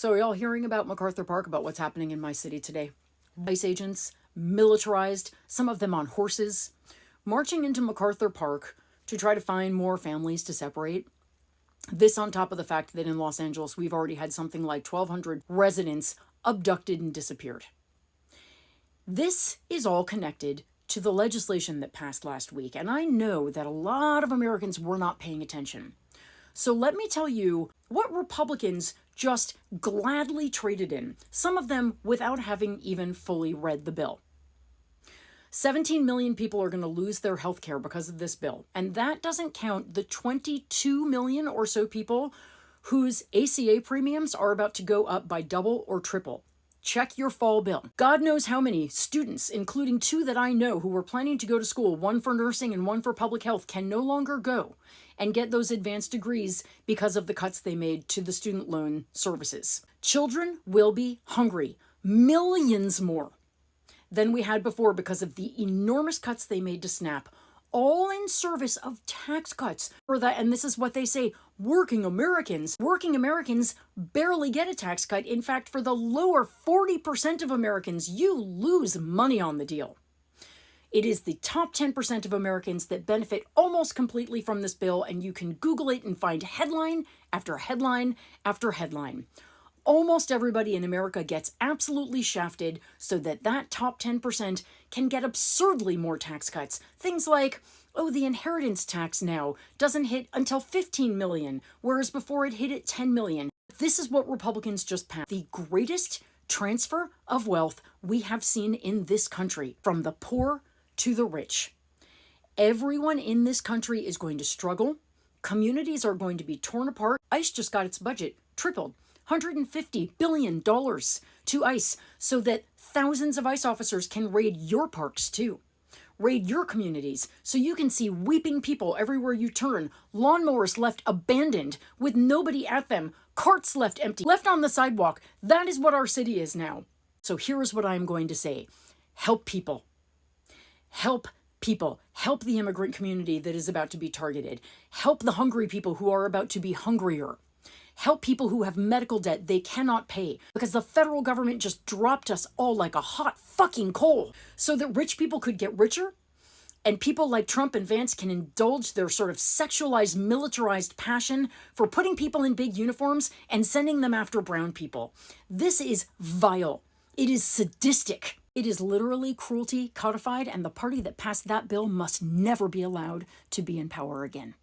So are y'all hearing about MacArthur Park, about what's happening in my city today? ICE agents, militarized, some of them on horses, marching into MacArthur Park to try to find more families to separate. This on top of the fact that in Los Angeles, we've already had something like 1,200 residents abducted and disappeared. This is all connected to the legislation that passed last week, and I know that a lot of Americans were not paying attention. So let me tell you what Republicans just gladly traded in, some of them without having even fully read the bill. 17 million people are going to lose their health care because of this bill, and that doesn't count the 22 million or so people whose ACA premiums are about to go up by double or triple. Check your fall bill. God knows how many students, including 2 that I know who were planning to go to school, one for nursing and one for public health, can no longer go and get those advanced degrees because of the cuts they made to the student loan services. Children will be hungry, millions more than we had before because of the enormous cuts they made to SNAP, all in service of tax cuts. For that, and this is what they say, working Americans barely get a tax cut. In fact, for the lower 40% of Americans, you lose money on the deal. It is the top 10% of Americans that benefit almost completely from this bill, and you can Google it and find headline after headline after headline. Almost everybody in America gets absolutely shafted so that that top 10% can get absurdly more tax cuts. Things like, oh, the inheritance tax now doesn't hit until 15 million, whereas before it hit at 10 million. This is what Republicans just passed. The greatest transfer of wealth we have seen in this country, from the poor to the rich. Everyone in this country is going to struggle. Communities are going to be torn apart. ICE just got its budget tripled. $150 billion to ICE so that thousands of ICE officers can raid your parks too. Raid your communities so you can see weeping people everywhere you turn, lawnmowers left abandoned with nobody at them, carts left empty, left on the sidewalk. That is what our city is now. So here is what I'm going to say. Help people. Help people. Help the immigrant community that is about to be targeted. Help the hungry people who are about to be hungrier. Help people who have medical debt they cannot pay because the federal government just dropped us all like a hot fucking coal so that rich people could get richer and people like Trump and Vance can indulge their sort of sexualized, militarized passion for putting people in big uniforms and sending them after brown people. This is vile. It is sadistic. It is literally cruelty codified, and the party that passed that bill must never be allowed to be in power again.